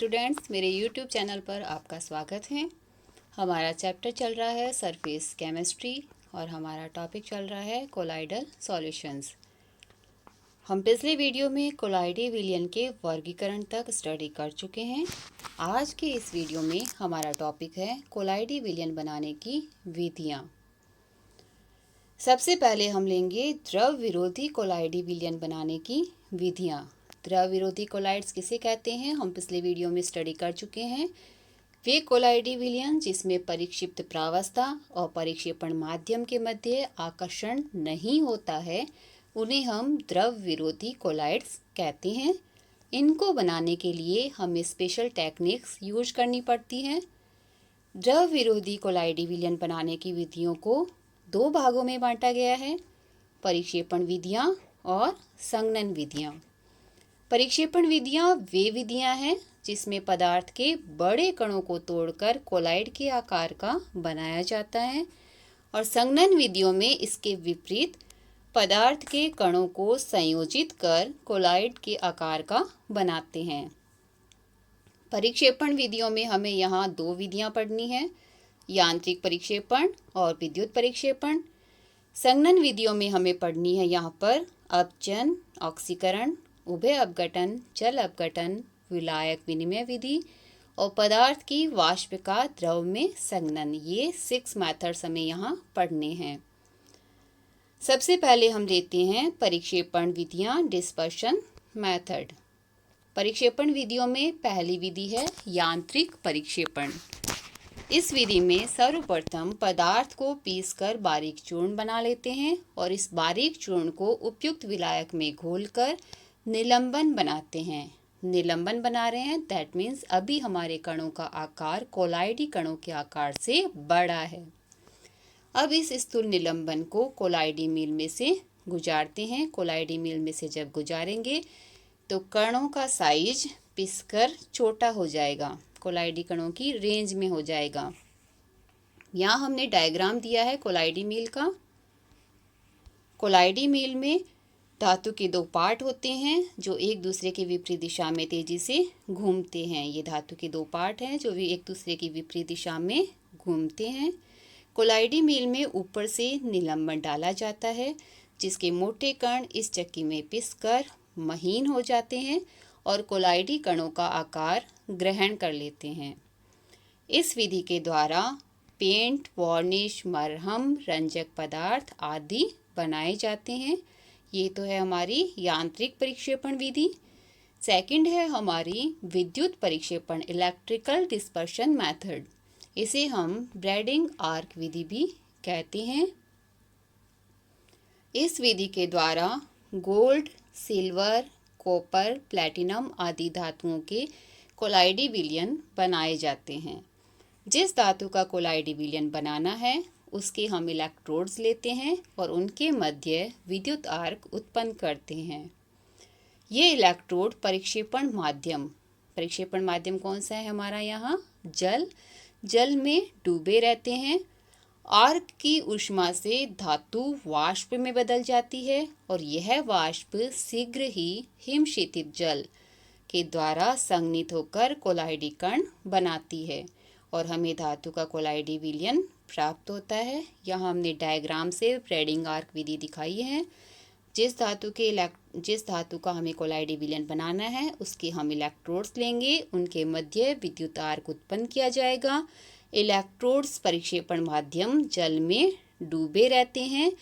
Students, मेरे YouTube channel पर आपका स्वागत है। हमारा चैप्टर चल रहा है सरफेस केमिस्ट्री और हमारा टॉपिक चल रहा है कोलाइडल सॉल्यूशंस। हम पिछले वीडियो में कोलाइडी विलयन के वर्गीकरण तक स्टडी कर चुके हैं। आज के इस वीडियो में हमारा टॉपिक है कोलाइडी विलयन बनाने की विधियाँ। सबसे पहले हम लेंगे द्रव विरोधी कोलाइडी विलयन बनाने की विधियाँ। द्रव विरोधी कोलाइड्स किसे कहते हैं, हम पिछले वीडियो में स्टडी कर चुके हैं। वे कोलाइडी विलयन जिसमें परिक्षिप्त प्रावस्था और परिक्षेपण माध्यम के मध्य आकर्षण नहीं होता है, उन्हें हम द्रव विरोधी कोलाइड्स कहते हैं। इनको बनाने के लिए हमें स्पेशल टेक्निक्स यूज करनी पड़ती हैं। द्रव विरोधी कोलाइडी विलयन बनाने की विधियों को दो भागों में बांटा गया है, परिक्षेपण विधियाँ और संघनन विधियाँ। परिक्षेपण विधियाँ वे विधियाँ हैं जिसमें पदार्थ के बड़े कणों को तोड़कर कोलाइड के आकार का बनाया जाता है, और संघनन विधियों में इसके विपरीत पदार्थ के कणों को संयोजित कर कोलाइड के आकार का बनाते हैं। परिक्षेपण विधियों में हमें यहाँ दो विधियाँ पढ़नी हैं, यांत्रिक परिक्षेपण और विद्युत परिक्षेपण। संघनन विधियों में हमें पढ़नी है यहाँ पर अपचन, ऑक्सीकरण, उभय अपघटन, जल अपघटन, विलायक विनिमय विधि और पदार्थ की वाष्प का द्रव में संघनन। ये 6 मेथड्स हमें यहाँ पढ़ने हैं। सबसे पहले हम लेते हैं परिक्षेपण विधियाँ, डिस्पर्शन मेथड। परिक्षेपण विधियों में पहली विधि है यांत्रिक परिक्षेपण। इस विधि में सर्वप्रथम पदार्थ को पीसकर बारीक चूर्ण बना लेते हैं और इस बारीक चूर्ण को उपयुक्त विलायक में घोलकर निलंबन बनाते हैं। निलंबन बना रहे हैं, दैट मीन्स अभी हमारे कणों का आकार कोलाइडी कणों के आकार से बड़ा है। अब इस स्थूल निलंबन को कोलाइडी मिल में से गुजारते हैं। कोलाइडी मिल में से जब गुजारेंगे तो कणों का साइज पिसकर छोटा हो जाएगा, कोलाइडी कणों की रेंज में हो जाएगा। यहाँ हमने डायग्राम दिया है कोलाइडी मिल का। कोलाइडी मिल में धातु के दो पार्ट होते हैं जो एक दूसरे के विपरीत दिशा में तेजी से घूमते हैं। ये धातु के दो पार्ट हैं जो भी एक दूसरे की विपरीत दिशा में घूमते हैं। कोलाइडी मिल में ऊपर से निलंबन डाला जाता है जिसके मोटे कण इस चक्की में पिसकर महीन हो जाते हैं और कोलाइडी कणों का आकार ग्रहण कर लेते हैं। इस विधि के द्वारा पेंट, वार्निश, मरहम, रंजक पदार्थ आदि बनाए जाते हैं। ये तो है हमारी यांत्रिक परिक्षेपण विधि। सेकंड है हमारी विद्युत परिक्षेपण, इलेक्ट्रिकल डिस्पर्शन मेथड। इसे हम ब्रेडिंग आर्क विधि भी कहते हैं। इस विधि के द्वारा गोल्ड, सिल्वर, कॉपर, प्लैटिनम आदि धातुओं के कोलाइडी विलयन बनाए जाते हैं। जिस धातु का कोलाइडी विलयन बनाना है उसके हम इलेक्ट्रोड्स लेते हैं और उनके मध्य विद्युत आर्क उत्पन्न करते हैं। ये इलेक्ट्रोड परिक्षेपण माध्यम कौन सा है हमारा यहाँ, जल में डूबे रहते हैं। आर्क की ऊष्मा से धातु वाष्प में बदल जाती है और यह वाष्प शीघ्र ही हिमशीतित जल के द्वारा संघनित होकर कोलाइडी कण बनाती है और हमें धातु का कोलाइडी विलयन प्राप्त होता है। यहाँ हमने डायग्राम से ब्रेडिंग आर्क विधि दिखाई है। जिस धातु का हमें कोलाइडी विलयन बनाना है उसके हम इलेक्ट्रोड्स लेंगे, उनके मध्य विद्युत आर्क उत्पन्न किया जाएगा। इलेक्ट्रोड्स परिक्षेपण माध्यम जल में डूबे रहते हैं।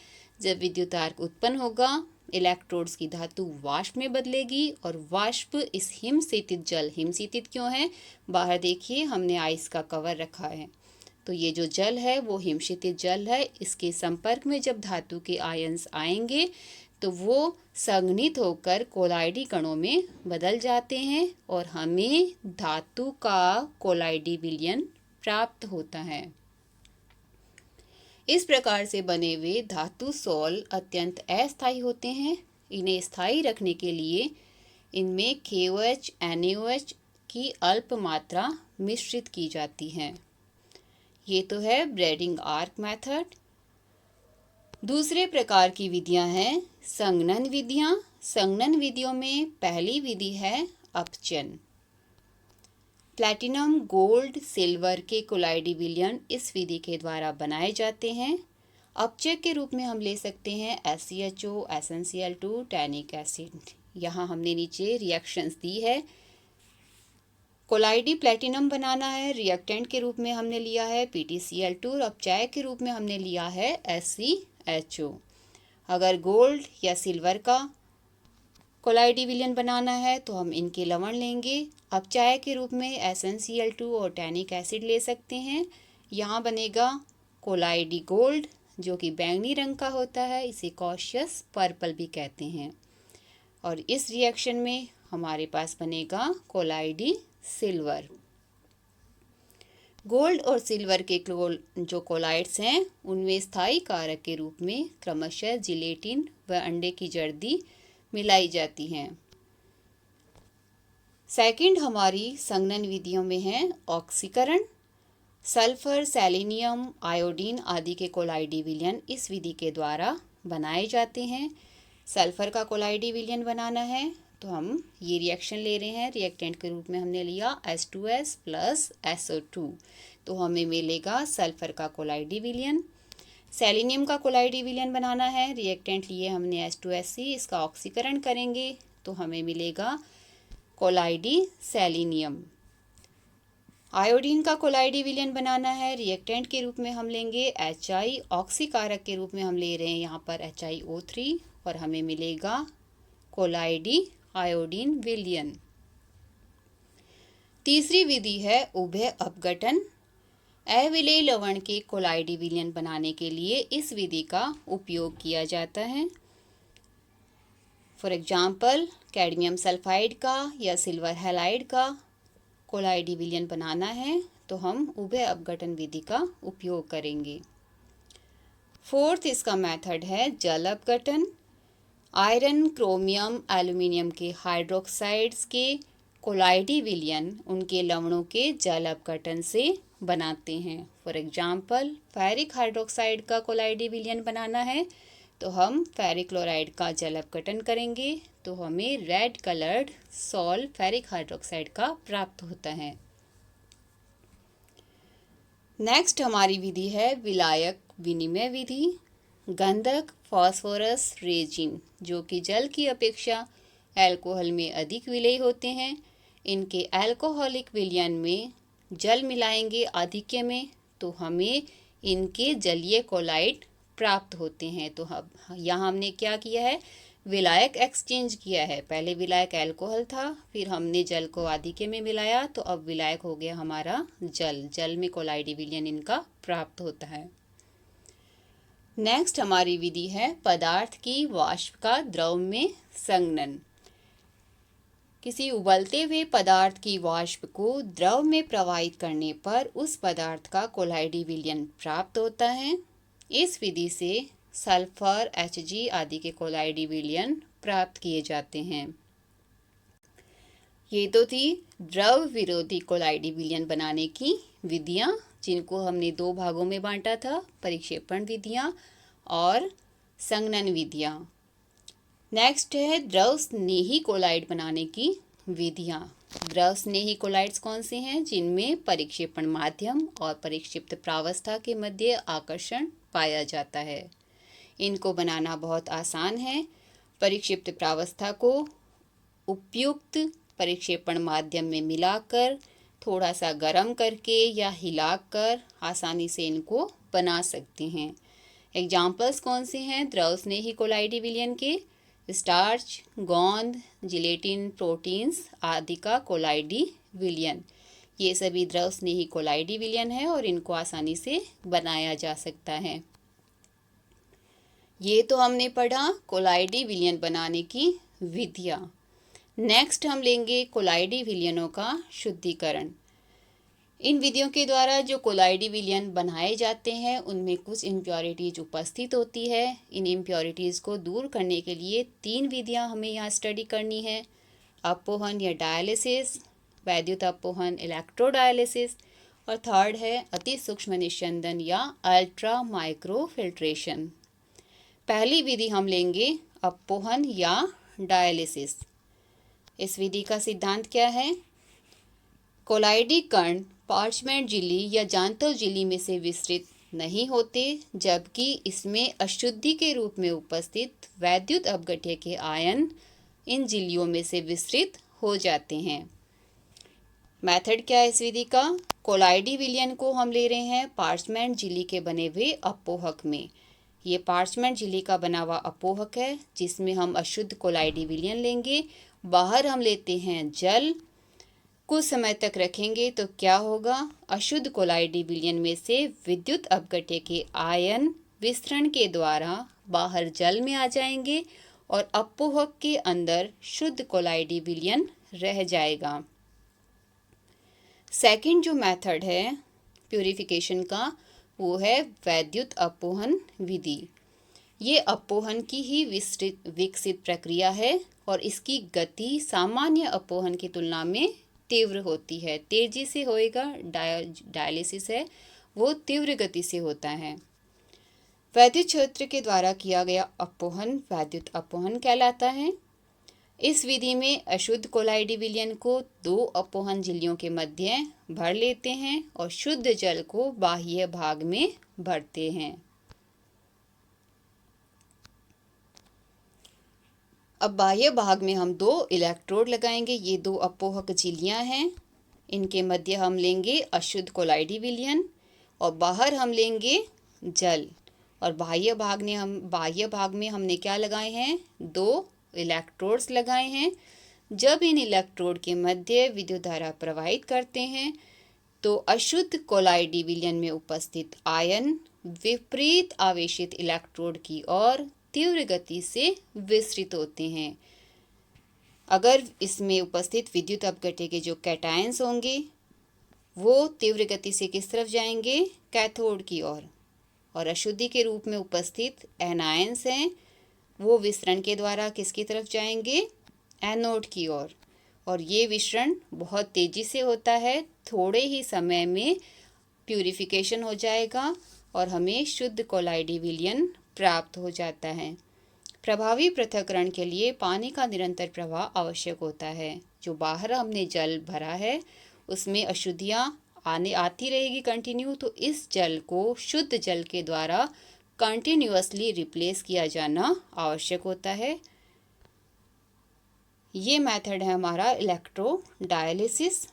जब विद्युत आर्क उत्पन्न होगा इलेक्ट्रोड्स की धातु वाष्प में बदलेगी और वाष्प इस हिमशीतित क्यों है, बाहर देखिए हमने आइस का कवर रखा है, तो ये जो जल है वो हिमशीतित जल है। इसके संपर्क में जब धातु के आयंस आएंगे तो वो संघनित होकर कोलाइडी कणों में बदल जाते हैं और हमें धातु का कोलाइडी विलयन प्राप्त होता है। इस प्रकार से बने हुए धातु सोल अत्यंत अस्थायी होते हैं। इन्हें स्थायी रखने के लिए इनमें KOH, NaOH की अल्प मात्रा मिश्रित की जाती है। ये तो है ब्रेडिंग आर्क मेथड। दूसरे प्रकार की विधियां हैं संघनन विधियां। संघनन विधियों में पहली विधि है अपचन। प्लैटिनम, गोल्ड, सिल्वर के कोलाइडी विलयन इस विधि के द्वारा बनाए जाते हैं। अपचयक के रूप में हम ले सकते हैं SCHO, SnCl2, टैनिक एसिड। यहाँ हमने नीचे रिएक्शंस दी है। कोलाइडी प्लैटिनम बनाना है, रिएक्टेंट के रूप में हमने लिया है PtCl2 और अपचायक के रूप में हमने लिया है SCHO। अगर गोल्ड या सिल्वर का कोलाइडी विलयन बनाना है तो हम इनके लवण लेंगे। अपचायक के रूप में SnCl2 और टैनिक एसिड ले सकते हैं। यहाँ बनेगा कोलाइडी गोल्ड, जो कि बैंगनी रंग का होता है, इसे कॉशियस पर्पल भी कहते हैं। और इस रिएक्शन में हमारे पास बनेगा कोलाइडी सिल्वर। गोल्ड और सिल्वर के जो कोलाइड्स हैं उनमें स्थायी कारक के रूप में क्रमशः जिलेटिन व अंडे की जर्दी मिलाई जाती हैं। सेकंड हमारी संघनन विधियों में है ऑक्सीकरण। सल्फर, सेलेनियम, आयोडीन आदि के कोलाइडी विलयन इस विधि के द्वारा बनाए जाते हैं। सल्फर का कोलाइडी विलयन बनाना है तो हम ये रिएक्शन ले रहे हैं। रिएक्टेंट के रूप में हमने लिया H2S प्लस SO2, तो हमें मिलेगा सल्फर का कोलाइडी विलयन। सेलेनियम का कोलाइडी विलयन बनाना है, रिएक्टेंट लिए हमने H2SC, इसका ऑक्सीकरण करेंगे तो हमें मिलेगा कोलाइडी सेलेनियम। आयोडीन का कोलाइडी विलयन बनाना है, रिएक्टेंट के रूप में हम लेंगे HI, ऑक्सीकारक के रूप में हम ले रहे हैं यहाँ पर HiO3 और हमें मिलेगा कोलाइडी आयोडीन विलयन। तीसरी विधि है उभय अपघटन। अविलेय लवण के कोलाइडी विलयन बनाने के लिए इस विधि का उपयोग किया जाता है। फॉर एग्जाम्पल कैडमियम सल्फाइड का या सिल्वर हैलाइड का कोलाइडी विलयन बनाना है तो हम उभय अपघटन विधि का उपयोग करेंगे। फोर्थ इसका मेथड है जल अपघटन। आयरन, क्रोमियम, एल्यूमिनियम के हाइड्रोक्साइड्स के कोलाइडी विलयन उनके लवणों के जल अपघटन से बनाते हैं। फॉर एग्जाम्पल फेरिक हाइड्रोक्साइड का कोलाइडी विलयन बनाना है तो हम फेरिक क्लोराइड का जल अपघटन करेंगे तो हमें red coloured salt ferric hydroxide का प्राप्त होता है। नेक्स्ट हमारी विधि है विलायक विनिमय विधि। गंधक, फास्फोरस, रेजिन जो कि जल की अपेक्षा अल्कोहल में अधिक विलेय होते हैं, इनके अल्कोहलिक विलयन में जल मिलाएंगे आधिक्य में तो हमें इनके जलीय कोलाइड प्राप्त होते हैं। तो यहाँ हमने क्या किया है, विलायक एक्सचेंज किया है। पहले विलायक अल्कोहल था, फिर हमने जल को आधिक्य में मिलाया तो अब विलायक हो गया हमारा जल। जल में कोलाइडी विलयन इनका प्राप्त होता है। नेक्स्ट हमारी विधि है पदार्थ की वाष्प का द्रव में संघनन। किसी उबलते हुए पदार्थ की वाष्प को द्रव में प्रवाहित करने पर उस पदार्थ का कोलाइडी विलयन प्राप्त होता है। इस विधि से सल्फर, Hg आदि के कोलाइडी विलयन प्राप्त किए जाते हैं। ये तो थी द्रव विरोधी कोलाइडी विलयन बनाने की विधियां, जिनको हमने दो भागों में बांटा था, परिक्षेपण विधियां और संघनन विधियां। नेक्स्ट है द्रव स्नेही कोलाइड बनाने की विधियां। द्रव स्नेही कोलाइड्स कौन से हैं, जिनमें परिक्षेपण माध्यम और परिक्षिप्त प्रावस्था के मध्य आकर्षण पाया जाता है। इनको बनाना बहुत आसान है। परिक्षिप्त प्रावस्था को उपयुक्त परिक्षेपण माध्यम में मिलाकर थोड़ा सा गर्म करके या हिलाकर आसानी से इनको बना सकते हैं। एग्जाम्पल्स कौन से हैं द्रव स्नेही कोलाइडी विलयन के, स्टार्च, गोंद, जिलेटिन, प्रोटीन्स आदि का कोलाइडी विलयन। ये सभी द्रव स्नेही कोलाइडी विलयन है और इनको आसानी से बनाया जा सकता है। ये तो हमने पढ़ा कोलाइडी विलयन बनाने की विधियाँ। नेक्स्ट हम लेंगे कोलाइडी विलयनों का शुद्धिकरण। इन विधियों के द्वारा जो कोलाइडी विलयन बनाए जाते हैं उनमें कुछ इम्प्योरिटीज उपस्थित होती है। इन इम्प्योरिटीज़ को दूर करने के लिए 3 विधियां हमें यहाँ स्टडी करनी है। अपोहन या डायलिसिस, वैद्युत अपोहन इलेक्ट्रोडायलिसिस और थर्ड है अति सूक्ष्म निस्यंदन या अल्ट्रा माइक्रो फिल्ट्रेशन। पहली विधि हम लेंगे अपोहन या डायलिसिस। इस विधि का सिद्धांत क्या है, कोलाइडी कण पार्चमेंट झिल्ली या जांतव झिल्ली में से विसरित नहीं होते, जबकि इसमें अशुद्धि के रूप में उपस्थित वैद्युत अपघट्य के आयन इन झिल्लियों में से विसरित हो जाते हैं। मेथड क्या है इस विधि का? कोलाइडी विलयन को हम ले रहे हैं पार्चमेंट झिल्ली के बने हुए अपोहक में। ये पार्चमेंट झिल्ली का बना हुआ अपोहक है जिसमें हम अशुद्ध कोलाइडी विलयन लेंगे। बाहर हम लेते हैं जल। कुछ समय तक रखेंगे तो क्या होगा? अशुद्ध कोलाइडी विलयन में से विद्युत अपघट्य के आयन विस्तरण के द्वारा बाहर जल में आ जाएंगे और अपोहक के अंदर शुद्ध कोलाइडी विलयन रह जाएगा। सेकंड जो मेथड है प्यूरिफिकेशन का वो है वैद्युत अपोहन विधि। ये अपोहन की ही विकसित प्रक्रिया है और इसकी गति सामान्य अपोहन की तुलना में तीव्र होती है। तेजी से होएगा, डायलिसिस है वो तीव्र गति से होता है। वैद्युत क्षेत्र के द्वारा किया गया अपोहन वैद्युत अपोहन कहलाता है। इस विधि में अशुद्ध कोलाइडी विलयन को दो अपोहन झिल्लियों के मध्य भर लेते हैं और शुद्ध जल को बाह्य भाग में भरते हैं। अब बाह्य भाग में हम दो इलेक्ट्रोड लगाएंगे। ये दो अपोहक झिल्लियां हैं, इनके मध्य हम लेंगे अशुद्ध कोलाइडी विलयन और बाहर हम लेंगे जल। और बाह्य भाग में हमने क्या लगाए हैं? दो इलेक्ट्रोड्स लगाए हैं। जब इन इलेक्ट्रोड के मध्य विद्युत धारा प्रवाहित करते हैं तो अशुद्ध कोलाइडी विलयन में उपस्थित आयन विपरीत आवेशित इलेक्ट्रोड की ओर तीव्र गति से विसरित होते हैं। अगर इसमें उपस्थित विद्युत अपघट्य के जो कैटायंस होंगे वो तीव्र गति से किस तरफ जाएंगे? कैथोड की ओर। और अशुद्धि के रूप में उपस्थित एनायंस हैं वो विसरण के द्वारा किसकी तरफ जाएंगे? एनोड की ओर। और ये विसरण बहुत तेजी से होता है। थोड़े ही समय में प्यूरिफिकेशन हो जाएगा और हमें शुद्ध कोलाइडी विलयन प्राप्त हो जाता है। प्रभावी पृथक्करण के लिए पानी का निरंतर प्रवाह आवश्यक होता है। जो बाहर हमने जल भरा है उसमें अशुद्धियाँ आती रहेगी कंटिन्यू, तो इस जल को शुद्ध जल के द्वारा कंटिन्यूअसली रिप्लेस किया जाना आवश्यक होता है। ये मेथड है हमारा इलेक्ट्रोडायलिसिस।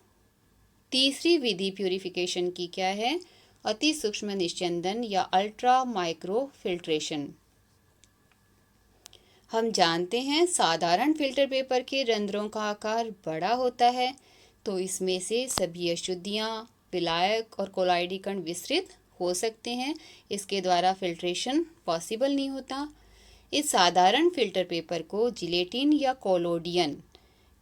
तीसरी विधि प्यूरिफिकेशन की क्या है? अति सूक्ष्म निस्यंदन या अल्ट्रा माइक्रो फिल्ट्रेशन। हम जानते हैं साधारण फिल्टर पेपर के रंध्रों का आकार बड़ा होता है, तो इसमें से सभी अशुद्धियाँ, विलायक और कोलाइडी कण विसरित हो सकते हैं। इसके द्वारा फिल्ट्रेशन पॉसिबल नहीं होता। इस साधारण फिल्टर पेपर को जिलेटिन या कोलोडियन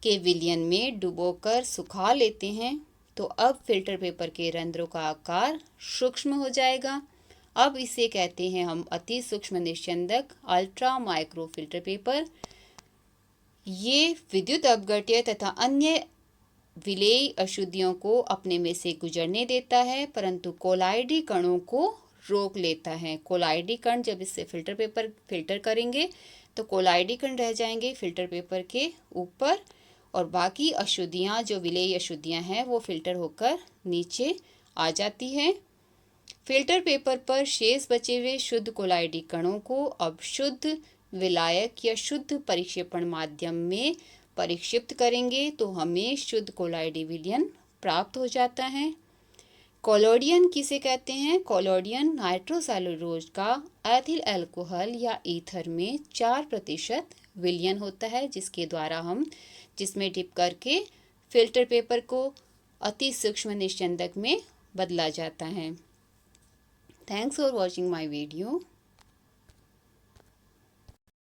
के विलयन में डुबोकर सुखा लेते हैं तो अब फिल्टर पेपर के रंध्रों का आकार सूक्ष्म हो जाएगा। अब इसे कहते हैं हम अति सूक्ष्म निस्यंदक अल्ट्रा माइक्रो फिल्टर पेपर। ये विद्युत अपघट्य तथा अन्य विलेय अशुद्धियों को अपने में से गुजरने देता है, परंतु कोलाइडी कणों को रोक लेता है। कोलाइडी कण जब इससे फिल्टर पेपर फिल्टर करेंगे तो कोलाइडी कण रह जाएंगे फिल्टर पेपर के ऊपर और बाकी अशुद्धियाँ जो विलेय अशुद्धियाँ हैं वो फिल्टर होकर नीचे आ जाती हैं। फिल्टर पेपर पर शेष बचे हुए शुद्ध कोलाइडी कणों को अब शुद्ध विलायक या शुद्ध परिक्षेपण माध्यम में परिक्षिप्त करेंगे तो हमें शुद्ध कोलाइडी विलयन प्राप्त हो जाता है। कोलोडियन किसे कहते हैं? कोलोडियन नाइट्रोसेलुलोज का एथिल अल्कोहल या ईथर में 4% विलयन होता है, जिसमें डिप करके फिल्टर पेपर को अति सूक्ष्म निस्यंदक में बदला जाता है। Thanks for watching my video.